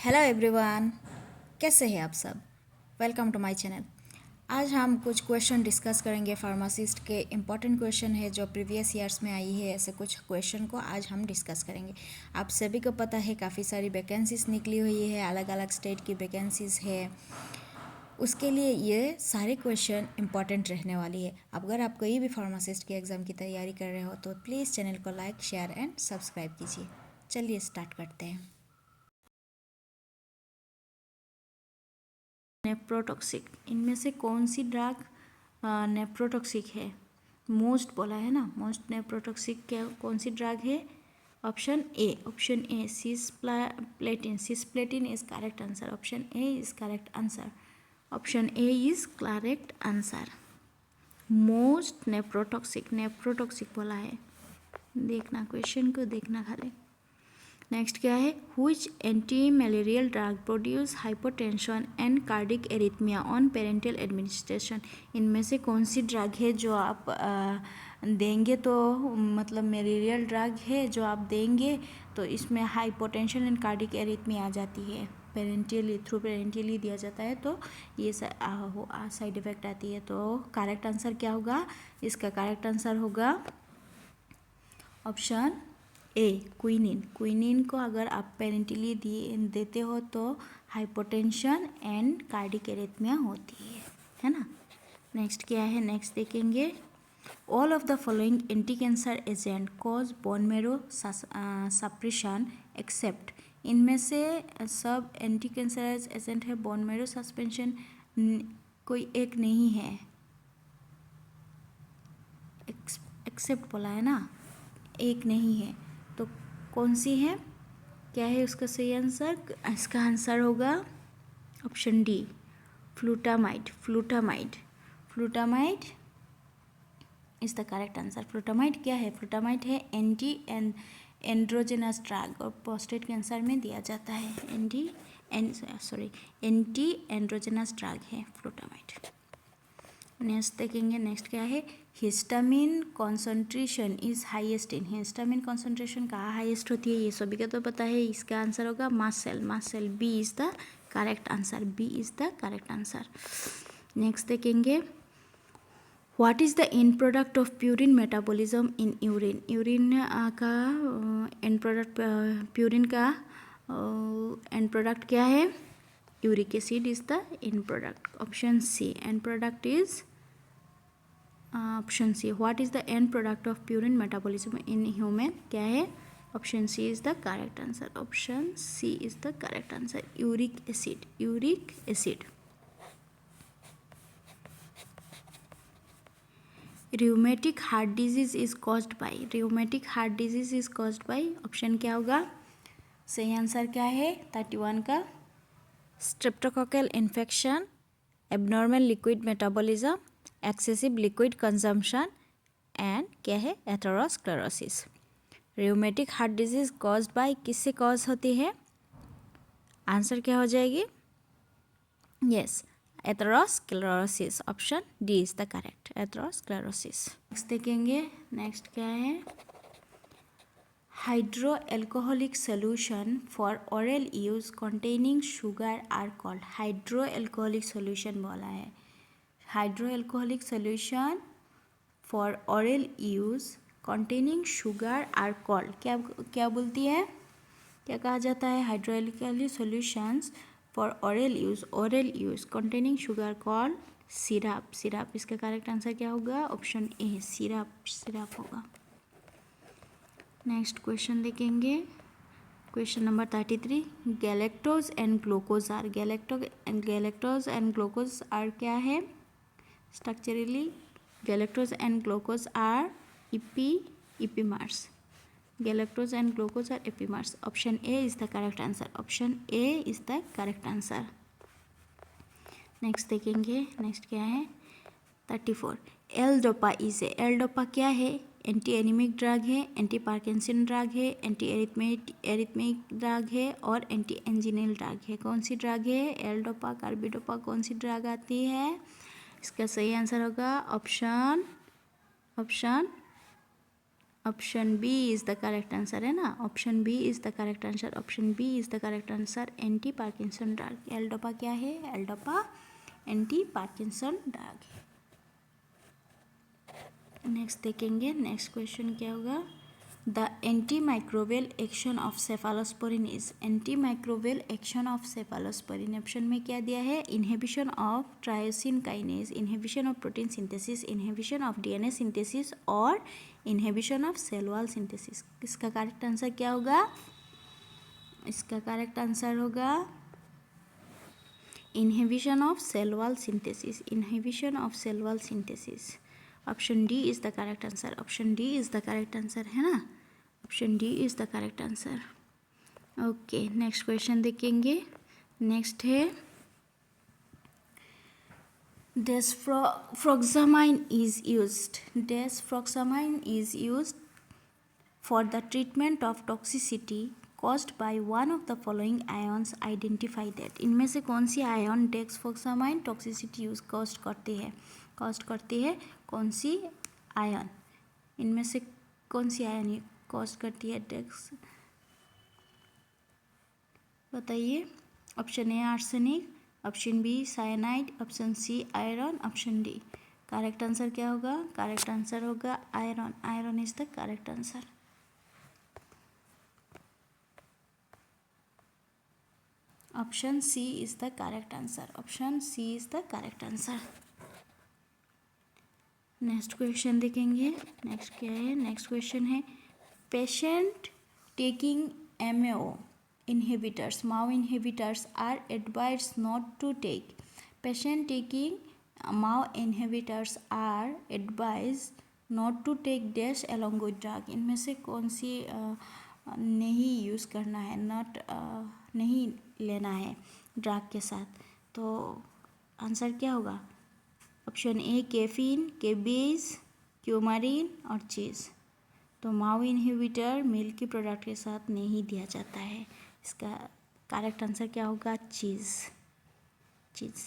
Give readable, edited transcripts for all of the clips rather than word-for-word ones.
Hello everyone, कैसे हैं आप सब। Welcome to my channel. आज हम कुछ क्वेश्चन डिस्कस करेंगे। फार्मासिस्ट के इम्पॉर्टेंट क्वेश्चन है जो प्रीवियस ईयर्स में आई है। ऐसे कुछ क्वेश्चन को आज हम डिस्कस करेंगे। आप सभी को पता है काफ़ी सारी वैकेंसीज निकली हुई है, अलग अलग स्टेट की वैकेंसीज है। उसके लिए ये सारे क्वेश्चन इम्पॉर्टेंट रहने वाली है। अगर आप कोई भी फार्मासिस्ट के एग्ज़ाम की तैयारी कर रहे हो तो प्लीज़ चैनल को लाइक, शेयर एंड सब्सक्राइब कीजिए। चलिए स्टार्ट करते हैं। नेप्रोटॉक्सिक, इनमें से कौन सी ड्रग नेप्रोटॉक्सिक है? मोस्ट बोला है ना, मोस्ट नेप्रोटॉक्सिक क्या कौन सी ड्रग है? Option A cisplatin. Cisplatin is correct answer. Option A is correct answer. Option A is correct answer. Most nephrotoxic बोला है। देखना क्वेश्चन को, देखना खाली। नेक्स्ट क्या है? Which anti malarial drug produce hypotension and cardiac arrhythmia on parental administration. इनमें से कौन सी ड्रग है जो आप देंगे तो मतलब मलेरियल ड्रग है जो आप देंगे तो इसमें हाइपोटेंशन एंड कार्डिक एरिथमिया आ जाती है। पेरेंटली दिया जाता है तो ये साइड इफेक्ट आती है। तो करेक्ट आंसर क्या होगा? इसका करेक्ट आंसर होगा ऑप्शन ए, क्विनिन को अगर आप पेरेंटली देते हो तो हाइपोटेंशन एंड कार्डिक एरिथमिया होती है ना। नेक्स्ट क्या है? नेक्स्ट देखेंगे। All of the following anti cancer agent cause bone marrow suppression except. इनमें से सब एंटी कैंसर एजेंट है, बोन मेरो सस्पेंशन कोई एक नहीं है। एक्सेप्ट बोला है ना, एक नहीं है तो कौन सी है? क्या है उसका सही आंसर? इसका आंसर होगा option D, flutamide is the correct answer. Flutamide क्या है? फ्लूटामाइड है एंटी एंड्रोजेनस ड्रग और प्रोस्टेट कैंसर में दिया जाता है। एंटी एंड्रोजेनस ड्रग है फ्लूटामाइड। नेक्स्ट देखेंगे। नेक्स्ट क्या है? Histamine concentration is highest in. Histamine concentration कहाँ हाईएस्ट होती है ये सभी को तो पता है। इसका आंसर होगा mast cell. B is the correct answer. Next देखेंगे। What is the end product of purine metabolism in urine. Urine का एंड प्रोडक्ट, प्यूरिन का एंड प्रोडक्ट क्या है? Uric acid is the end product. Option C, end product is option C. What is the end product of purine metabolism in human? क्या है? Option C is the correct answer. Option C is the correct answer, uric acid. rheumatic heart disease is caused by option क्या होगा? सही answer क्या है 31 का? Streptococcal infection, abnormal liquid metabolism, excessive liquid consumption and क्या है? Atherosclerosis. rheumatic heart disease caused by किससे cause होती है? आंसर क्या हो जाएगी? Yes, atherosclerosis. Option D is the correct, atherosclerosis. Next देखेंगे। नेक्स्ट क्या है? Hydro alcoholic solution for oral use containing sugar are called. Hydro alcoholic solution बोला है। Hydro alcoholic solution for oral use containing sugar are called. क्या बोलती है? क्या कहा जाता है? Hydro alcoholic solutions for oral use containing sugar called syrup. इसका करेक्ट आंसर क्या होगा? ऑप्शन ए, सिरप होगा। नेक्स्ट क्वेश्चन देखेंगे। Question number 33। Galactose and glucose are क्या है? Structurally galactose and glucose are epimers. Galactose and glucose are epimers. Option A is the correct answer. Next देखेंगे। Next क्या है? 34। L dopa क्या है? Anti anaemic drug है, anti Parkinson drug है, anti arrhythmic drug है और एंटी एंजिनल ड्रग है। कौन सी ड्रग है? एल-डोपा, कार्बिडोपा, कौन सी ड्रग आती है? इसका सही आंसर होगा option option B is the correct answer है ना, option B is the correct answer, option B is the correct answer. Anti Parkinson drug, L dopa क्या है, L dopa anti Parkinson drug है। नेक्स्ट देखेंगे, next question क्या होगा। The anti microbial action of cephalosporin is, anti microbial action of cephalosporin option में क्या दिया है, inhibition of tyrosine kinase, inhibition of protein synthesis, inhibition of DNA synthesis और inhibition of cell wall synthesis. इसका correct answer क्या होगा, इसका correct answer होगा inhibition of cell wall synthesis, inhibition of cell wall synthesis. Option D is the correct answer, option D is the correct answer है ना, option D is the correct answer. Okay, next question देखेंगे। Next है desfroxamine is used, desfroxamine is used for the treatment of toxicity caused by one of the following ions, identify that। इनमें से कौन सी ion डेक्सफ्रोक्सामाइन toxicity use cost करती है, cost करती है कौन सी आयन, इनमें से कौन सी आयन कॉस्ट करती है डेक्स, बताइए। Option A arsenic, option B cyanide, option C iron, option D. Correct answer क्या होगा, करेक्ट आंसर होगा iron, iron is the correct answer. Option C is the correct answer, option C is the correct answer. Next question देखेंगे, next क्या है, next question है patient taking MAO inhibitors, MAO inhibitors are advised not to take, patient taking MAO inhibitors are advised not to take dash along with drug। इनमें से कौन सी नहीं use करना है, नॉट नहीं लेना है ड्रग के साथ, तो आंसर क्या होगा। ऑप्शन ए कैफीन, केबीज, क्यूमारिन और चीज़। तो माओ इनहिबिटर मिल्क की प्रोडक्ट के साथ नहीं दिया जाता है। इसका करेक्ट आंसर क्या होगा, चीज़, चीज़,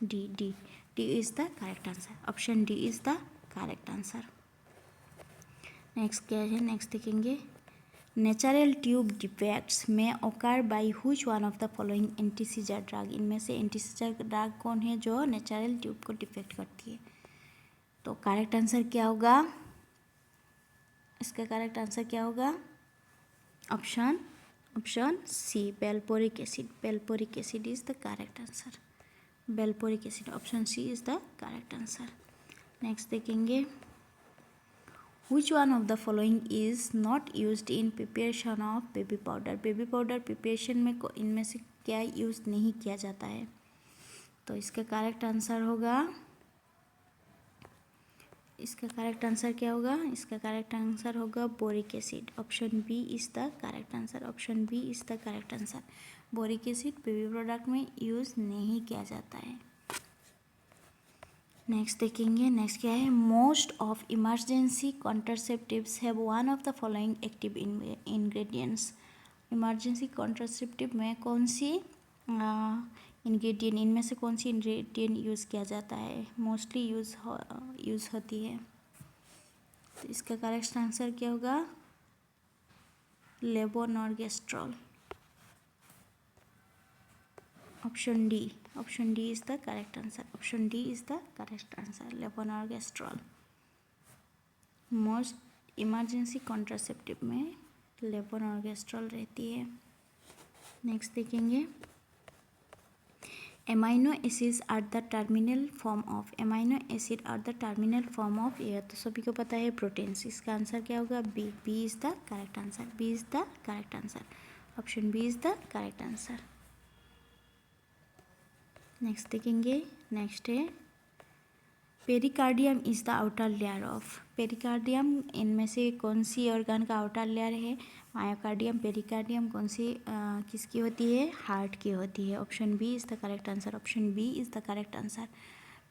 D D D is the correct answer, option D is the correct answer. Next क्या है, नेक्स्ट देखेंगे नेचुरल ट्यूब डिफेक्ट्स में occur by which one of the following antiseizure drug. इनमें से एंटीसीजर ड्रग कौन है जो नेचुरल ट्यूब को डिफेक्ट करती है। तो करेक्ट आंसर क्या होगा, इसका करेक्ट आंसर क्या होगा, option C valproic acid, valproic acid is the correct answer, valproic acid, option C is the correct answer. Next देखेंगे Which one of the following is not used in preparation of baby powder? Baby powder preparation में इनमें से क्या use नहीं किया जाता है। तो इसका करेक्ट आंसर होगा, इसका करेक्ट आंसर क्या होगा, इसका करेक्ट आंसर होगा boric acid, option B is the correct answer, option B is the correct answer. Boric acid baby product में यूज़ नहीं किया जाता है। नेक्स्ट देखेंगे, नेक्स्ट क्या है most of emergency contraceptives have one of the following active ingredients. Emergency contraceptive में कौन सी इंग्रेडिएंट, इनमें से कौन सी इंग्रेडिएंट यूज़ किया जाता है, मोस्टली यूज़ होती है। तो इसका करेक्ट आंसर क्या होगा, levonorgestrel, option D, option D is the correct answer, option D is the correct answer, levonorgestrel. Most emergency contraceptive में लेवोनॉर्गेस्ट्रॉल रहती है। नेक्स्ट देखेंगे amino acids are the terminal form of, amino acid are the terminal form of air. तो सभी को पता है proteins, इसका आंसर क्या होगा, B, B is the correct answer, B is the correct answer, option B is the correct answer. Next देखेंगे, next है pericardium is the outer layer of, pericardium इनमें से कौन सी ऑर्गन का आउटर लेयर है, मायोकार्डियम, पेरिकार्डियम कौन सी किसकी होती है, हार्ट की होती है, option B is the correct answer, option B is the correct answer.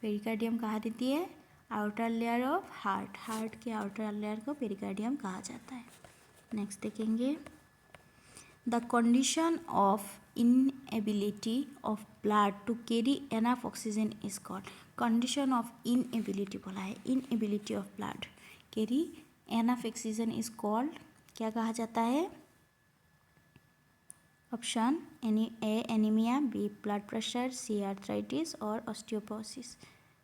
Pericardium कहा देती है, outer layer of heart, heart के आउटर लेयर को पेरिकार्डियम कहा जाता है। नेक्स्ट देखेंगे the condition of inability of blood to carry enough oxygen is called, condition of inability बोला है, inability of blood carry enough oxygen is called, क्या कहा जाता है? Option A anaemia, B blood pressure, C arthritis और osteoporosis.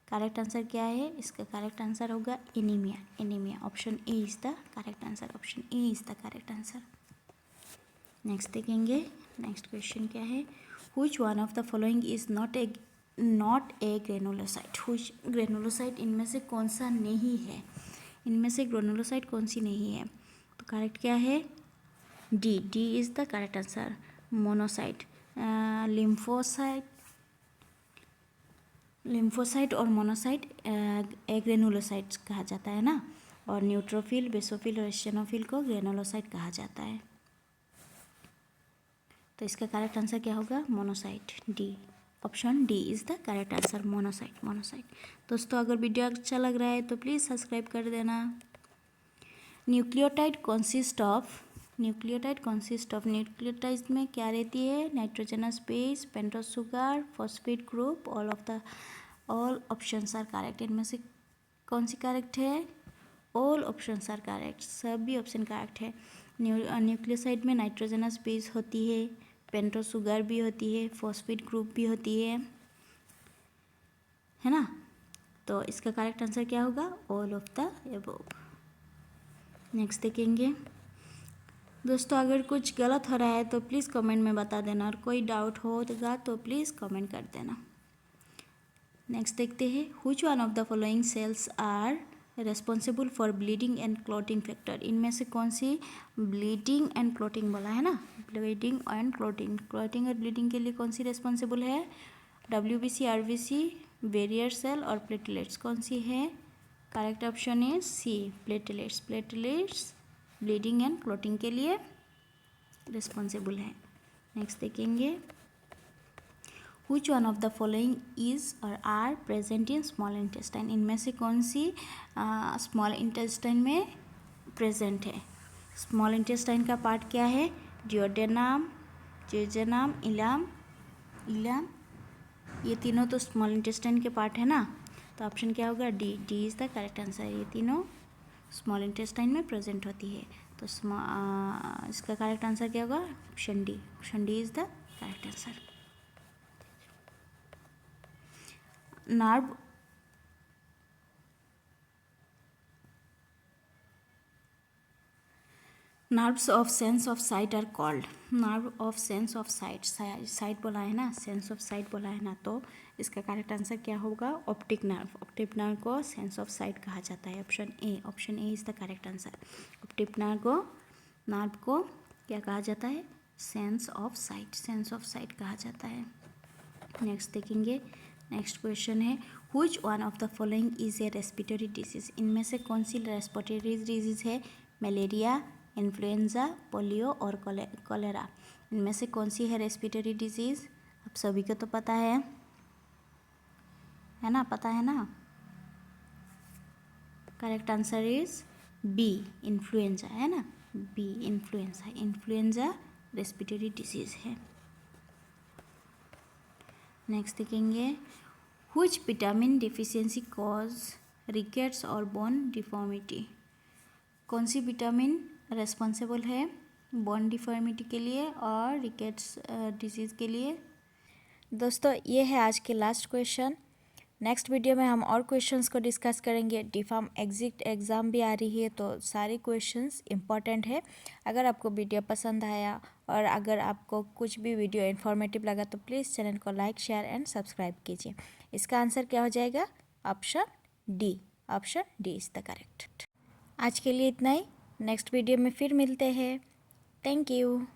Correct answer क्या है? इसका करेक्ट आंसर होगा anaemia. Anaemia, option A is the correct answer. Option A is the correct answer. Next देखेंगे, नेक्स्ट क्वेश्चन क्या है? Which one of the following is not a granulocyte. Which granulocyte, इनमें से कौन सा नहीं है? इनमें से ग्रेनुलोसाइट कौन सी नहीं है? तो करेक्ट क्या है? D is the correct answer, monocyte. Lymphocyte और मोनोसाइट ग्रेनुलोसाइट्स कहा जाता है ना, और न्यूट्रोफिल, बेसोफिल और एसिनोफिल को ग्रेनुलोसाइट कहा जाता है। तो इसका करेक्ट आंसर क्या होगा? Monocyte, D. Option D is the correct answer, monocyte. दोस्तों अगर वीडियो अच्छा लग रहा है तो प्लीज़ सब्सक्राइब कर देना। न्यूक्लियोटाइड कॉन्सिस्ट ऑफ न्यूक्लियोटाइड में क्या रहती है? Nitrogenous base, pentose sugar, phosphate group, all options are correct. इनमें से कौन सी करेक्ट है? ऑल ऑप्शंस आर करेक्ट, सभी ऑप्शन करेक्ट है। न्यूक्लियोसाइड में नाइट्रोजनस बेस होती है, पेंटोज शुगर भी होती है, फॉस्फेट ग्रुप भी होती है ना। तो इसका करेक्ट आंसर क्या होगा? All of the above. Next देखेंगे दोस्तों, अगर कुछ गलत हो रहा है तो प्लीज़ कमेंट में बता देना, और कोई डाउट होगा तो प्लीज़ कमेंट कर देना। नेक्स्ट देखते हैं, which one of the following cells are responsible for bleeding and clotting factor. इनमें से कौन सी ब्लीडिंग एंड क्लॉटिंग बोला है ना, ब्लीडिंग एंड क्लॉटिंग और ब्लीडिंग के लिए कौन सी रेस्पॉन्सिबल है? WBC, RBC, बैरियर सेल और प्लेटलेट्स। कौन सी है? Correct option is C, platelets bleeding and clotting के लिए रिस्पॉन्सिबल है। नेक्स्ट देखेंगे, Which one of the following is or are present in small intestine। इनमें से कौन सी स्मॉल इंटेस्टाइन में प्रेजेंट है? स्मॉल इंटेस्टाइन का पार्ट क्या है? डिओडेनम, जेजुनम, इलम, ये तीनों तो स्मॉल इंटेस्टाइन के पार्ट है ना। तो ऑप्शन क्या होगा? D is the correct answer. ये तीनों स्मॉल इंटेस्टाइन में प्रेजेंट होती है। तो इसका करेक्ट आंसर क्या होगा? Option D is the correct answer. Nerves of sense of sight are called. Nerve of sense of sight बोला है ना, सेंस ऑफ साइट बोला है ना, तो इसका करेक्ट आंसर क्या होगा? ऑप्टिक नर्व को सेंस ऑफ साइट कहा जाता है। Option A is the correct answer. Optic nerve को क्या कहा जाता है? सेंस ऑफ साइट कहा जाता है। नेक्स्ट देखेंगे, नेक्स्ट क्वेश्चन है, which one of the following is a respiratory disease. इनमें से कौन सी रेस्पिरेटरी डिजीज है? मलेरिया, इन्फ्लुएंजा, पोलियो और कॉलेरा। इनमें से कौन सी है रेस्पिरेटरी डिजीज़? आप सभी को तो पता है ना, पता है ना। Correct answer is B, influenza है ना, बी इन्फ्लुएंजा रेस्पिरेटरी डिजीज़ है। नेक्स्ट देखेंगे, which vitamin deficiency cause rickets और बोन डिफॉर्मिटी। कौन सी विटामिन रेस्पॉन्सिबल है बोन डिफॉर्मिटी के लिए और रिकेट्स डिजीज़ के लिए? दोस्तों ये है आज के लास्ट क्वेश्चन। नेक्स्ट वीडियो में हम और क्वेश्चंस को डिस्कस करेंगे। डीफार्म एग्ज़ाम भी आ रही है, तो सारे क्वेश्चंस इंपॉर्टेंट है। अगर आपको वीडियो पसंद आया और अगर आपको कुछ भी वीडियो इन्फॉर्मेटिव लगा तो प्लीज़ चैनल को लाइक, शेयर एंड सब्सक्राइब कीजिए। इसका आंसर क्या हो जाएगा? Option D is the correct. आज के लिए इतना ही, नेक्स्ट वीडियो में फिर मिलते हैं। Thank you.